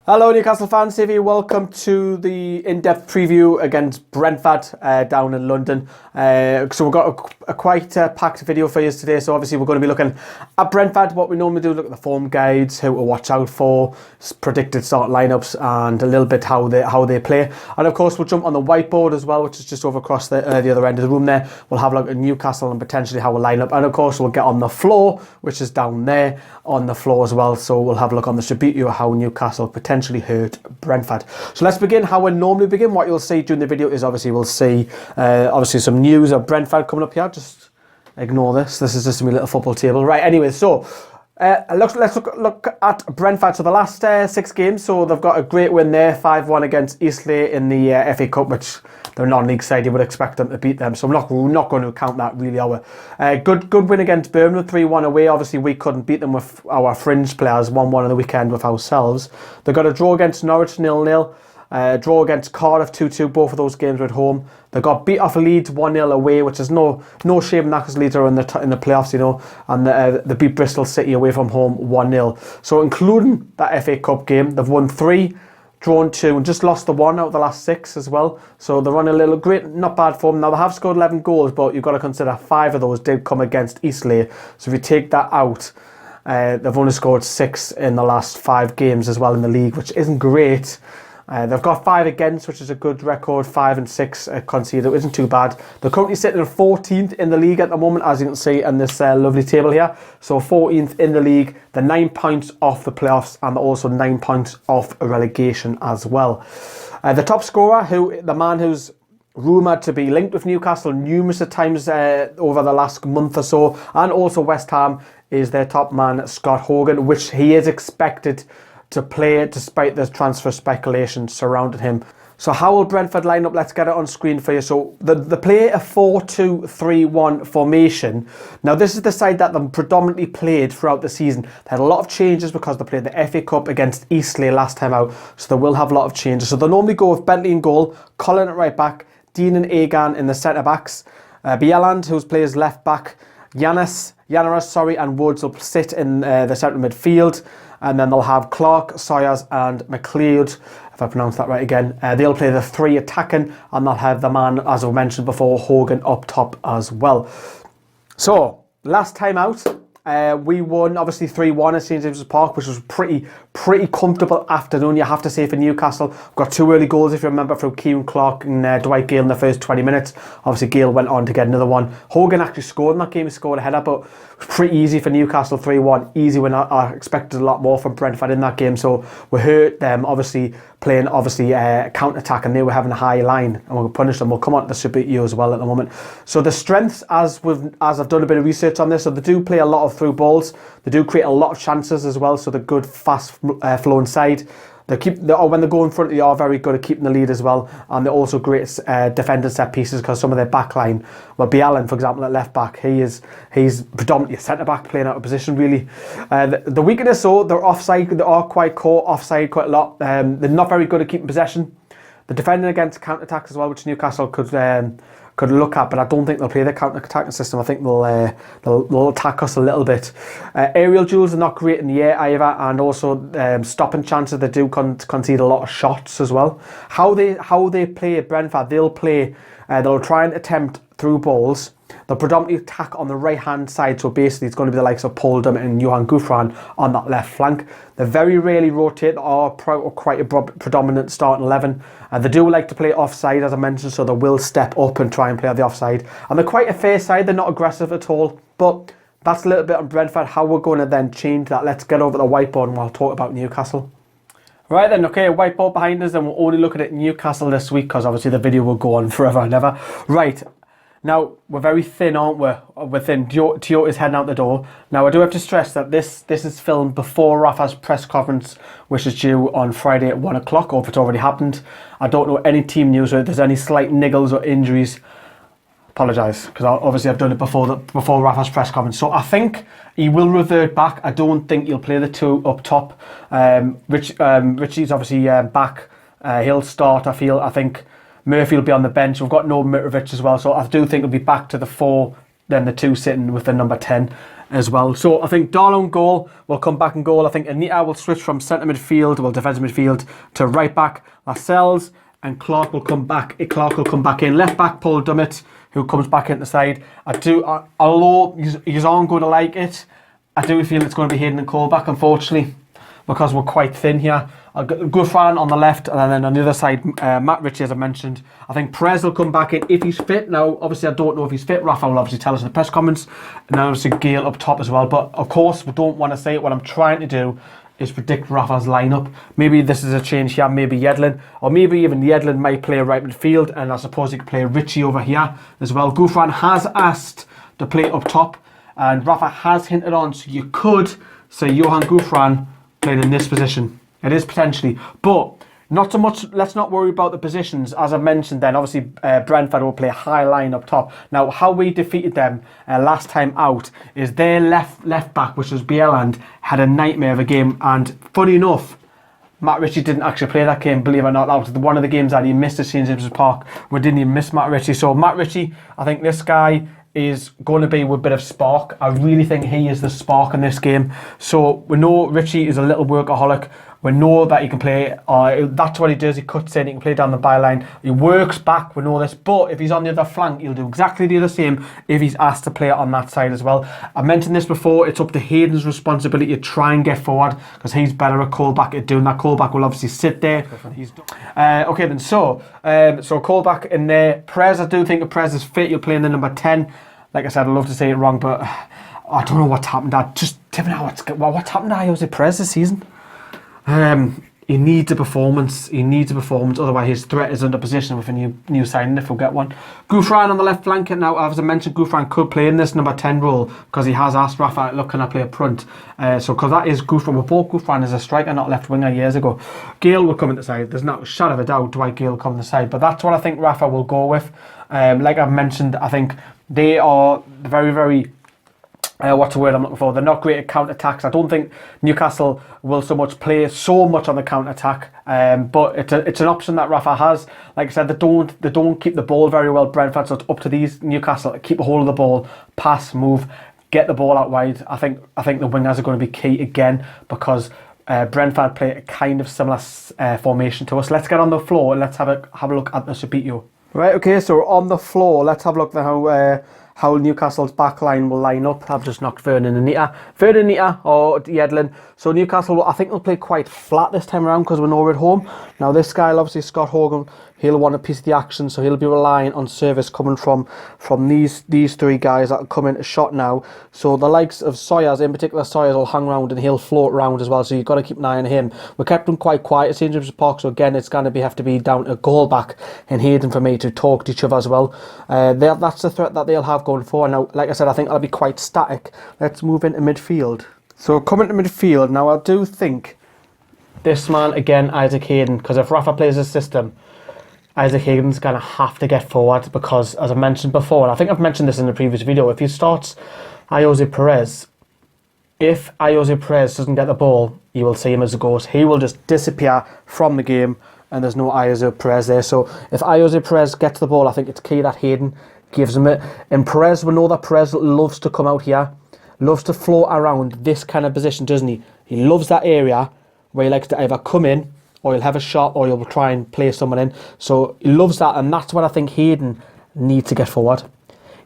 Hello Newcastle fans, TV. Welcome to the in-depth preview against Brentford down in London. So we've got a quite packed video for you today. So obviously we're going to be looking at Brentford, what we normally do, look at the form guides, who to watch out for, predicted start lineups, and a little bit how they play. And of course we'll jump on the whiteboard as well, which is just over across the other end of the room there. We'll have a look at Newcastle and potentially how we'll line up. And of course we'll get on the floor, which is down there on the floor as well. So we'll have a look on the Tribute how Newcastle potentially hurt Brentford. So let's begin how we normally begin. What you'll see during the video is obviously we'll see obviously some news of Brentford coming up here. Just ignore this. This is just a little football table. Right, anyway, so let's look at Brentford. So the last 6 games, so they've got a great win there, 5-1 against Eastleigh in the FA Cup, which they're non-league side, you would expect them to beat them. So I'm not going to count that really. Good win against Birmingham, 3-1 away. Obviously, we couldn't beat them with our fringe players, 1-1 on the weekend with ourselves. They got a draw against Norwich, 0-0. Draw against Cardiff, 2-2. Both of those games were at home. They got beat off Leeds 1-0 away, which is no shame in that because Leeds are in the playoffs, you know. And they beat Bristol City away from home 1-0. So including that FA Cup game, they've won 3, drawn 2, and just lost the 1 out of the last 6 as well. So they're on a little great, not bad form. Now they have scored 11 goals, but you've got to consider 5 of those did come against Eastleigh. So if you take that out, they've only scored 6 in the last 5 games as well in the league, which isn't great. They've got 5 against, which is a good record. 5 and 6 conceded. It isn't too bad. They're currently sitting at 14th in the league at the moment, as you can see in this lovely table here. So 14th in the league. They're 9 points off the playoffs, and they're also 9 points off a relegation as well. The top scorer, the man who's rumoured to be linked with Newcastle numerous times over the last month or so, and also West Ham, is their top man, Scott Hogan, which he is expected to play despite the transfer speculation surrounding him. So how will Brentford line up? Let's get it on screen for you. So they play a 4-2-3-1 formation. Now this is the side that they predominantly played throughout the season. They had a lot of changes because they played the FA Cup against Eastleigh last time out. So they will have a lot of changes. So they normally go with Bentley in goal, Colin at right back, Dean and Agan in the centre backs, Bieland, who plays left back, Yanis, and Woods will sit in the centre midfield. And then they'll have Clark, Sawyers and McLeod, if I pronounced that right again. They'll play the 3 attacking, and they'll have the man, as I mentioned before, Hogan up top as well. So, last time out, we won obviously 3-1 at St James's Park, which was pretty comfortable afternoon, you have to say, for Newcastle. We've got 2 early goals, if you remember, from Kieran Clark and Dwight Gale in the first 20 minutes. Obviously Gale went on to get another one. Hogan actually scored in that game. He scored a header, but it was pretty easy for Newcastle. 3-1 easy win. I expected a lot more from Brentford in that game, so we hurt them obviously playing counter-attack, and they were having a high line, and we'll punish them. We'll come on to Super EU as well at the moment. So the strengths, as I've done a bit of research on this, so they do play a lot of through balls. They do create a lot of chances as well, so they're good fast flowing side. When they go in front, they are very good at keeping the lead as well, and they're also great defending set pieces because some of their back line, well, Bielan, for example, at left back, he's predominantly a centre back playing out of position really. The weakness, so they're offside. They are quite caught offside quite a lot. They're not very good at keeping possession. They're defending against counter attacks as well, which Newcastle could look at, but I don't think they'll play the counter-attacking system. I think they'll attack us a little bit. Aerial duels are not great in the air either, and also stopping chances. They do concede a lot of shots as well. How they play at Brentford, they'll try and attempt through balls. They'll predominantly attack on the right-hand side, so basically it's going to be the likes of Paul Dummett and Johan Gouffran on that left flank. They very rarely rotate, or quite a predominant starting 11. They do like to play offside, as I mentioned, so they will step up and try and play the offside. And they're quite a fair side, they're not aggressive at all. But that's a little bit on Brentford. How we're going to then change that. Let's get over the whiteboard and we'll talk about Newcastle. Right then, okay, whiteboard behind us, and we're only looking at Newcastle this week because obviously the video will go on forever and ever. Right. Now, we're very thin, aren't we? We're thin. Toyota's heading out the door. Now, I do have to stress that this is filmed before Rafa's press conference, which is due on Friday at 1 o'clock, or if it's already happened. I don't know any team news, or if there's any slight niggles or injuries. Apologise, because obviously I've done it before Rafa's press conference. So I think he will revert back. I don't think he'll play the 2 up top. Richie's obviously back. He'll start, I think Murphy will be on the bench. We've got no Mitrovic as well, so I do think it'll be back to the 4, then the 2 sitting with the number 10. as well. So I think Darlow goal will come back in goal. I think Anita will switch from centre midfield, well, defensive midfield, to right back. Lascelles and Clark will come back. Clark will come back in. Left back, Paul Dummett, who comes back into the side. Although you aren't going to like it, I do feel it's going to be Hayden and Colback, unfortunately, because we're quite thin here. I'll go Gouffran on the left, and then on the other side, Matt Ritchie, as I mentioned. I think Perez will come back in if he's fit. Now, obviously, I don't know if he's fit. Rafa will obviously tell us in the press comments. And then obviously Gale up top as well. But, of course, we don't want to say it. What I'm trying to do is predict Rafa's lineup. Maybe this is a change here. Maybe Yedlin. Or maybe even Yedlin might play right midfield. And I suppose he could play Ritchie over here as well. Gouffran has asked to play up top. And Rafa has hinted on. So you could say Johan Gouffran playing in this position. It is potentially, but not so much. Let's not worry about the positions. As I mentioned then, obviously Brentford will play a high line up top. Now, how we defeated them last time out is their left back, which was Bieland, had a nightmare of a game. And funny enough, Matt Ritchie didn't actually play that game, believe it or not. That was one of the games that he missed at St James's Park. We didn't even miss Matt Ritchie. So Matt Ritchie, I think this guy is going to be with a bit of spark. I really think he is the spark in this game. So we know Ritchie is a little workaholic. We know that he can play, that's what he does, he cuts in, he can play down the byline, he works back, we know this, but if he's on the other flank, he'll do exactly the same if he's asked to play on that side as well. I mentioned this before, it's up to Hayden's responsibility to try and get forward, because he's better at Colback at doing that. Colback will obviously sit there. Okay then, so Colback in there. Perez, I do think if Perez is fit, he'll play in the number 10. Like I said, I'd love to say it wrong, but I don't know what's happened. Just tell me what's happened to Jose Perez this season. He needs a performance. Otherwise, his threat is under position with a new signing if we'll get one. Gouffran on the left flank. Now, as I mentioned, Gouffran could play in this number 10 role because he has asked Rafa, look, can I play up front? So, because that is Gouffran. We bought Gouffran as a striker, not left winger years ago. Gale will come in the side. There's not a shadow of a doubt Dwight Gale will come in the side. But that's what I think Rafa will go with. Like I've mentioned, I think they are very, very... what's the word I'm looking for? They're not great at counter-attacks. I don't think Newcastle will play so much on the counter-attack, but it's an option that Rafa has. Like I said, they don't keep the ball very well, Brentford, so it's up to these Newcastle to keep a hold of the ball, pass, move, get the ball out wide. I think the wingers are going to be key again because Brentford play a kind of similar formation to us. Let's get on the floor and let's have a look at the Subito. Right, okay, so we're on the floor. Let's have a look at how Newcastle's backline will line up. I've just knocked Vernon and Nita or Yedlin. So Newcastle, I think they'll play quite flat this time around because we're nowhere at home. Now this guy, obviously Scott Hogan, he'll want a piece of the action, so he'll be relying on service coming from these three guys that will come into shot now. So the likes of Sawyers, in particular Sawyers, will hang around and he'll float around as well, so you've got to keep an eye on him. We kept him quite quiet at St James's Park, so again it's going to have to be down to Goalback and Hayden for me to talk to each other as well. That's the threat that they'll have going forward. Now, like I said, I think that'll be quite static. Let's move into midfield. So coming to midfield, now I do think this man again, Isaac Hayden, because if Rafa plays his system, Isaac Hayden's going to have to get forward because, as I mentioned before, and I think I've mentioned this in the previous video, if he starts Jose Perez, if Jose Perez doesn't get the ball, you will see him as a ghost. He will just disappear from the game and there's no Jose Perez there. So if Jose Perez gets the ball, I think it's key that Hayden gives him it. And Perez, we know that Perez loves to come out here, loves to float around this kind of position, doesn't he? He loves that area where he likes to either come in or he'll have a shot or he'll try and play someone in. So he loves that, and that's what I think Hayden needs to get forward.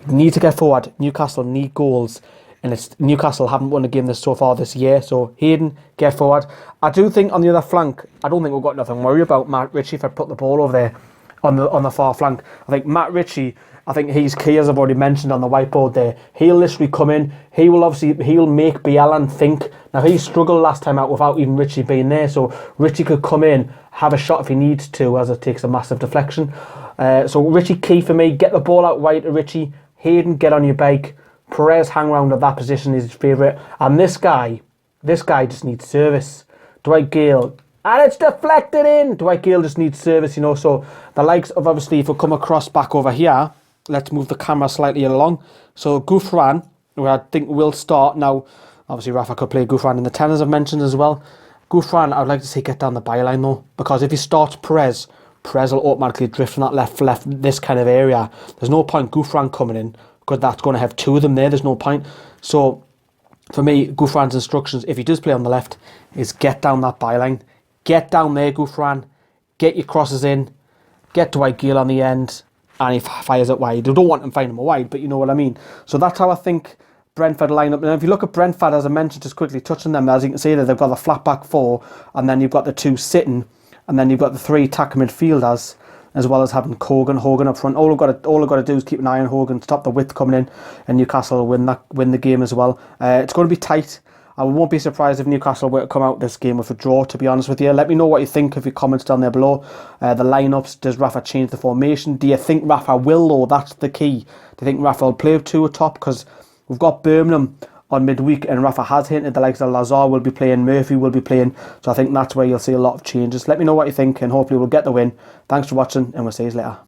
He needs to get forward. Newcastle need goals, and Newcastle haven't won a game so far this year. So Hayden, get forward. I do think on the other flank, I don't think we've got nothing to worry about Matt Ritchie if I put the ball over there on the far flank. I think Matt Ritchie, I think he's key, as I've already mentioned on the whiteboard there. He'll literally come in. He'll make Bielan think. Now, he struggled last time out without even Ritchie being there. So Ritchie could come in, have a shot if he needs to, as it takes a massive deflection. So Ritchie key for me. Get the ball out wide to Ritchie. Hayden, get on your bike. Perez, hang around at that position, is his favourite. And this guy just needs service. Dwight Gale. And it's deflected in. Dwight Gale just needs service, you know. So the likes of, obviously, if we come across back over here, let's move the camera slightly along. So Gouffran, who I think will start. Now, obviously, Rafa could play Gouffran in the 10, as I've mentioned as well. Gouffran, I'd like to see get down the byline, though. Because if he starts Perez will automatically drift from that left, this kind of area. There's no point Gouffran coming in, because that's going to have two of them there. There's no point. So for me, Gouffran's instructions, if he does play on the left, is get down that byline. Get down there, Gouffran. Get your crosses in. Get Dwight Gale on the end. And he fires it wide. I don't want him firing him wide, but you know what I mean. So that's how I think Brentford line up. And if you look at Brentford, as I mentioned, just quickly touching them, as you can see there, they've got the flat back four, and then you've got the two sitting, and then you've got the three attacking midfielders, as well as having Hogan up front. All I've got to do is keep an eye on Hogan, stop the width coming in, and Newcastle will win the game as well. It's going to be tight. I won't be surprised if Newcastle were to come out this game with a draw, to be honest with you. Let me know what you think of your comments down there below. The lineups, does Rafa change the formation? Do you think Rafa will, though? That's the key. Do you think Rafa will play with two atop? Because we've got Birmingham on midweek, and Rafa has hinted the likes of Lazar will be playing, Murphy will be playing. So I think that's where you'll see a lot of changes. Let me know what you think, and hopefully we'll get the win. Thanks for watching, and we'll see you later.